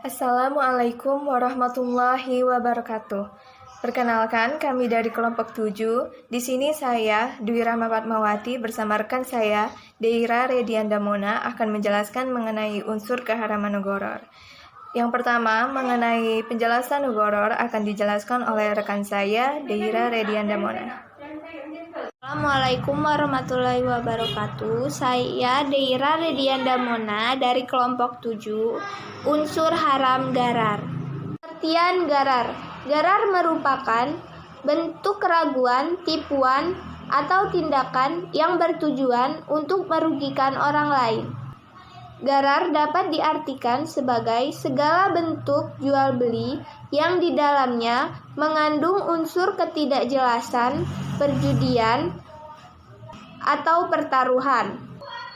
Assalamualaikum warahmatullahi wabarakatuh. Perkenalkan, kami dari kelompok 7. Di sini saya, Dwi Rahma Fatmawati, bersama rekan saya, Deira Redianda Mona, akan menjelaskan mengenai unsur keharaman goror. Yang pertama, mengenai penjelasan goror akan dijelaskan oleh rekan saya, Deira Redianda Mona. Assalamualaikum warahmatullahi wabarakatuh. Saya Deira Redianda Mona dari kelompok 7, unsur haram garar. Pengertian garar. Garar merupakan bentuk keraguan, tipuan, atau tindakan yang bertujuan untuk merugikan orang lain. Garar dapat diartikan sebagai segala bentuk jual beli yang di dalamnya mengandung unsur ketidakjelasan, perjudian, atau pertaruhan,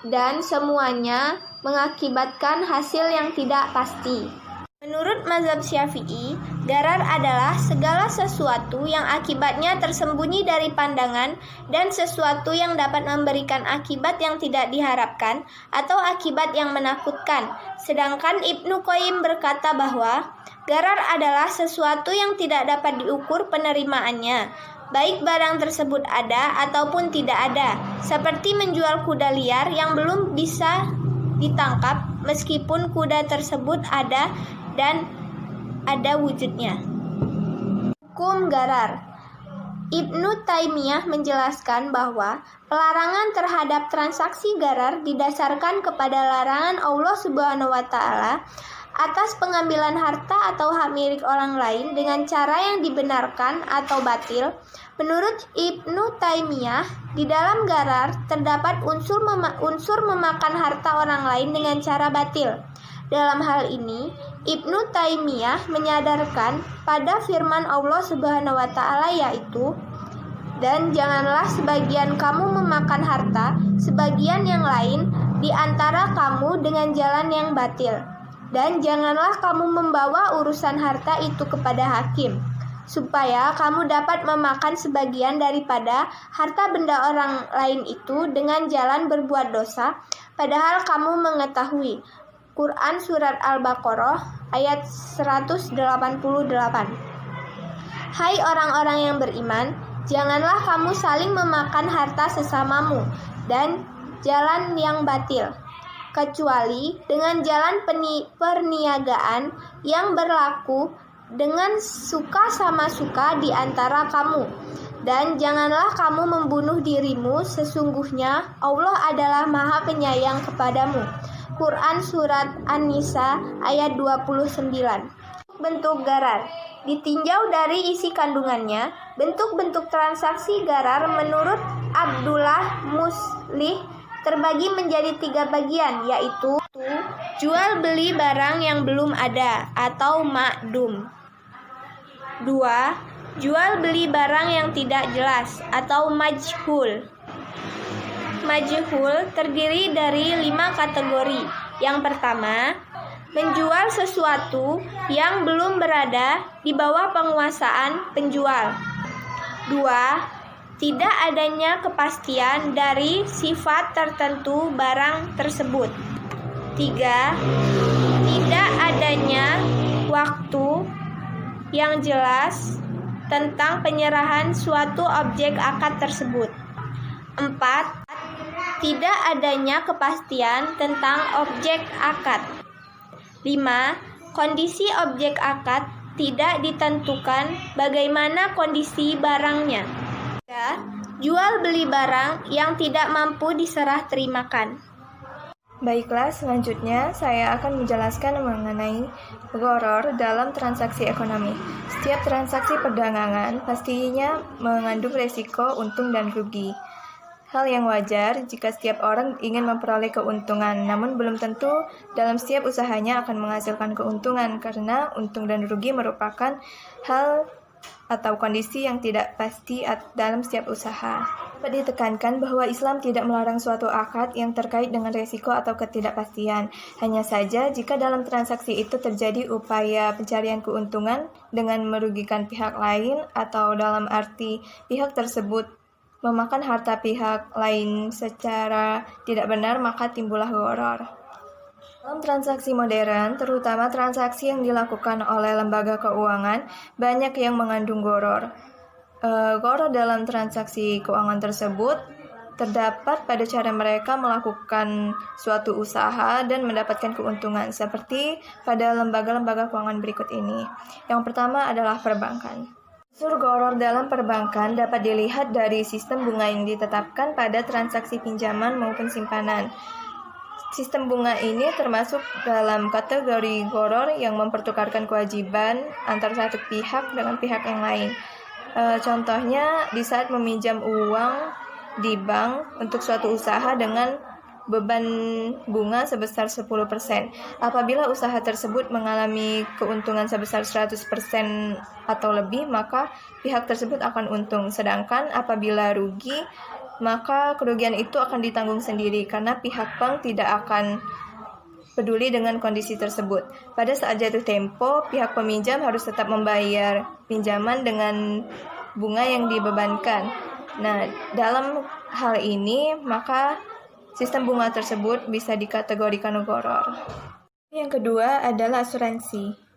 dan semuanya mengakibatkan hasil yang tidak pasti. Menurut mazhab Syafi'i, garar adalah segala sesuatu yang akibatnya tersembunyi dari pandangan dan sesuatu yang dapat memberikan akibat yang tidak diharapkan atau akibat yang menakutkan. Sedangkan Ibnu Qayyim berkata bahwa garar adalah sesuatu yang tidak dapat diukur penerimaannya, baik barang tersebut ada ataupun tidak ada, seperti menjual kuda liar yang belum bisa ditangkap meskipun kuda tersebut ada dan ada wujudnya. Hukum garar. Ibnu Taimiyah menjelaskan bahwa pelarangan terhadap transaksi garar didasarkan kepada larangan Allah Subhanahu wa Ta'ala atas pengambilan harta atau hak milik orang lain dengan cara yang dibenarkan atau batil. Menurut Ibnu Taimiyah, di dalam garar terdapat unsur memakan harta orang lain dengan cara batil. Dalam hal ini, Ibnu Taimiyah menyadarkan pada firman Allah Subhanahu wa Ta'ala, yaitu, "Dan janganlah sebagian kamu memakan harta sebagian yang lain di antara kamu dengan jalan yang batil. Dan janganlah kamu membawa urusan harta itu kepada hakim, supaya kamu dapat memakan sebagian daripada harta benda orang lain itu dengan jalan berbuat dosa, padahal kamu mengetahui." Quran Surat Al-Baqarah ayat 188. Hai orang-orang yang beriman, janganlah kamu saling memakan harta sesamamu dan jalan yang batil, kecuali dengan jalan perniagaan yang berlaku dengan suka sama suka di antara kamu. Dan janganlah kamu membunuh dirimu, sesungguhnya Allah adalah Maha Penyayang kepadamu. Quran Surat An-Nisa ayat 29. Bentuk garar. Ditinjau dari isi kandungannya, bentuk-bentuk transaksi garar menurut Abdullah Muslih terbagi menjadi 3 bagian, yaitu jual beli barang yang belum ada atau ma'dum. 2. Jual beli barang yang tidak jelas atau majhul. Majhul terdiri dari 5 kategori. Yang pertama, menjual sesuatu yang belum berada di bawah penguasaan penjual. 2. Tidak adanya kepastian dari sifat tertentu barang tersebut. 3. Tidak adanya waktu yang jelas tentang penyerahan suatu objek akad tersebut. 4. Tidak adanya kepastian tentang objek akad. 5. Kondisi objek akad tidak ditentukan bagaimana kondisi barangnya. 3. Jual beli barang yang tidak mampu diserah terimakan. Baiklah, selanjutnya saya akan menjelaskan mengenai gharar dalam transaksi ekonomi. Setiap transaksi perdagangan pastinya mengandung resiko untung dan rugi. Hal yang wajar jika setiap orang ingin memperoleh keuntungan, namun belum tentu dalam setiap usahanya akan menghasilkan keuntungan, karena untung dan rugi merupakan hal atau kondisi yang tidak pasti dalam setiap usaha. Dapat ditekankan bahwa Islam tidak melarang suatu akad yang terkait dengan resiko atau ketidakpastian. Hanya saja jika dalam transaksi itu terjadi upaya pencarian keuntungan dengan merugikan pihak lain, atau dalam arti pihak tersebut memakan harta pihak lain secara tidak benar, maka timbullah gharar. Dalam transaksi modern, terutama transaksi yang dilakukan oleh lembaga keuangan, banyak yang mengandung gharar. Gharar dalam transaksi keuangan tersebut terdapat pada cara mereka melakukan suatu usaha dan mendapatkan keuntungan, seperti pada lembaga-lembaga keuangan berikut ini. Yang pertama adalah perbankan. Unsur gharar dalam perbankan dapat dilihat dari sistem bunga yang ditetapkan pada transaksi pinjaman maupun simpanan. Sistem bunga ini termasuk dalam kategori gharar yang mempertukarkan kewajiban antara satu pihak dengan pihak yang lain. Contohnya di saat meminjam uang di bank untuk suatu usaha dengan beban bunga sebesar 10%. Apabila usaha tersebut mengalami keuntungan sebesar 100% atau lebih, maka pihak tersebut akan untung. Sedangkan apabila rugi, maka kerugian itu akan ditanggung sendiri karena pihak bank tidak akan peduli dengan kondisi tersebut. Pada saat jatuh tempo, pihak peminjam harus tetap membayar pinjaman dengan bunga yang dibebankan. Nah, dalam hal ini, maka sistem bunga tersebut bisa dikategorikan gharar. Yang kedua adalah asuransi.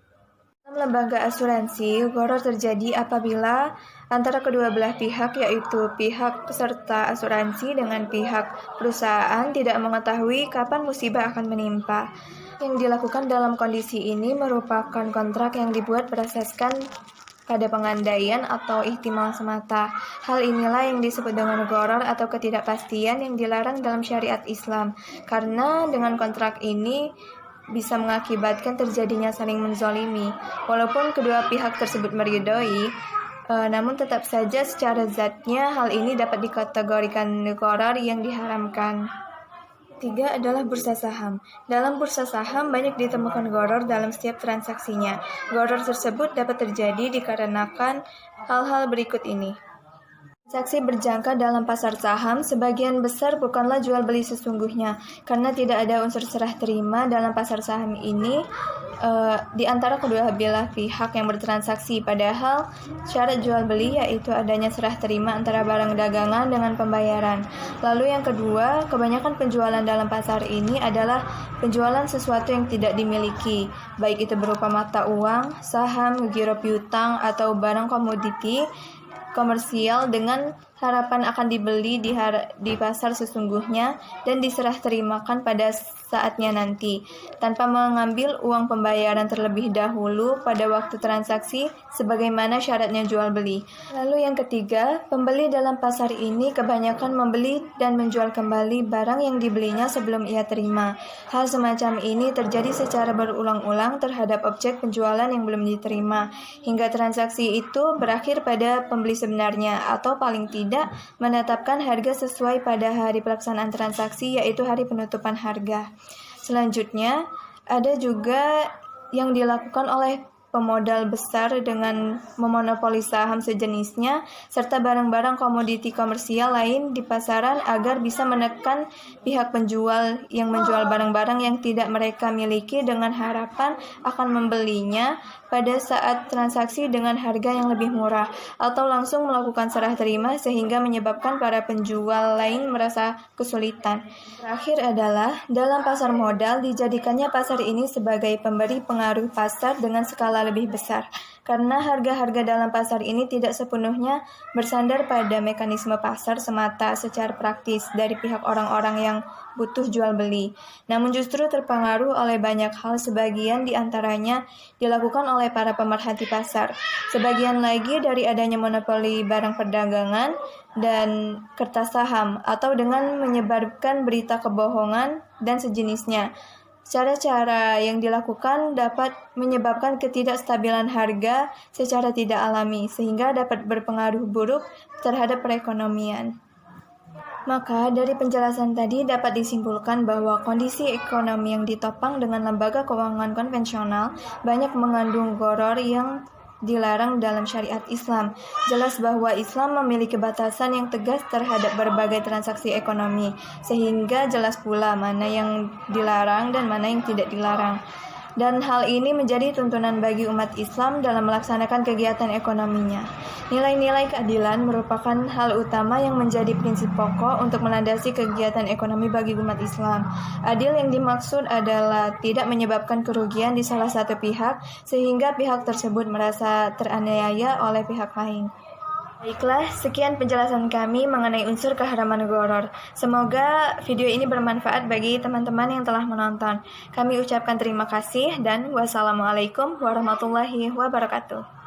Dalam lembaga asuransi, gharar terjadi apabila antara kedua belah pihak, yaitu pihak peserta asuransi dengan pihak perusahaan, tidak mengetahui kapan musibah akan menimpa. Yang dilakukan dalam kondisi ini merupakan kontrak yang dibuat berdasarkan pada pengandaian atau ihtimal semata. Hal inilah yang disebut dengan gharar atau ketidakpastian yang dilarang dalam syariat Islam. Karena dengan kontrak ini bisa mengakibatkan terjadinya saling menzalimi. Walaupun kedua pihak tersebut meridhoi, namun tetap saja secara zatnya hal ini dapat dikategorikan gharar yang diharamkan. Tiga adalah bursa saham. Dalam bursa saham banyak ditemukan gharar dalam setiap transaksinya. Gharar tersebut dapat terjadi dikarenakan hal-hal berikut ini. Transaksi berjangka dalam pasar saham sebagian besar bukanlah jual beli sesungguhnya, karena tidak ada unsur serah terima dalam pasar saham ini di antara kedua belah pihak yang bertransaksi, padahal syarat jual beli yaitu adanya serah terima antara barang dagangan dengan pembayaran. Lalu yang kedua, kebanyakan penjualan dalam pasar ini adalah penjualan sesuatu yang tidak dimiliki, baik itu berupa mata uang, saham, giro piutang, atau barang komoditi komersial dengan harapan akan dibeli di pasar sesungguhnya dan diserah terimakan pada saatnya nanti, tanpa mengambil uang pembayaran terlebih dahulu pada waktu transaksi sebagaimana syaratnya jual beli. Lalu yang ketiga, pembeli dalam pasar ini kebanyakan membeli dan menjual kembali barang yang dibelinya sebelum ia terima. Hal semacam ini terjadi secara berulang-ulang terhadap objek penjualan yang belum diterima, hingga transaksi itu berakhir pada pembeli sebenarnya, atau paling tidak menetapkan harga sesuai pada hari pelaksanaan transaksi, yaitu hari penutupan harga. Selanjutnya, ada juga yang dilakukan oleh pemodal besar dengan memonopoli saham sejenisnya serta barang-barang komoditi komersial lain di pasaran agar bisa menekan pihak penjual yang menjual barang-barang yang tidak mereka miliki dengan harapan akan membelinya pada saat transaksi dengan harga yang lebih murah, atau langsung melakukan serah terima sehingga menyebabkan para penjual lain merasa kesulitan. Terakhir adalah dalam pasar modal dijadikannya pasar ini sebagai pemberi pengaruh pasar dengan skala lebih besar, karena harga-harga dalam pasar ini tidak sepenuhnya bersandar pada mekanisme pasar semata secara praktis dari pihak orang-orang yang butuh jual beli, namun justru terpengaruh oleh banyak hal. Sebagian diantaranya dilakukan oleh para pemerhati pasar, sebagian lagi dari adanya monopoli barang perdagangan dan kertas saham, atau dengan menyebarkan berita kebohongan dan sejenisnya. Cara-cara yang dilakukan dapat menyebabkan ketidakstabilan harga secara tidak alami, sehingga dapat berpengaruh buruk terhadap perekonomian. Maka dari penjelasan tadi dapat disimpulkan bahwa kondisi ekonomi yang ditopang dengan lembaga keuangan konvensional banyak mengandung gharar yang dilarang dalam syariat Islam. Jelas bahwa Islam memiliki batasan yang tegas terhadap berbagai transaksi ekonomi, sehingga jelas pula mana yang dilarang dan mana yang tidak dilarang. dan hal ini menjadi tuntunan bagi umat Islam dalam melaksanakan kegiatan ekonominya. Nilai-nilai keadilan merupakan hal utama yang menjadi prinsip pokok untuk melandasi kegiatan ekonomi bagi umat Islam. Adil yang dimaksud adalah tidak menyebabkan kerugian di salah satu pihak sehingga pihak tersebut merasa teraniaya oleh pihak lain. Baiklah, sekian penjelasan kami mengenai unsur keharaman gharar. Semoga video ini bermanfaat bagi teman-teman yang telah menonton. Kami ucapkan terima kasih dan wassalamualaikum warahmatullahi wabarakatuh.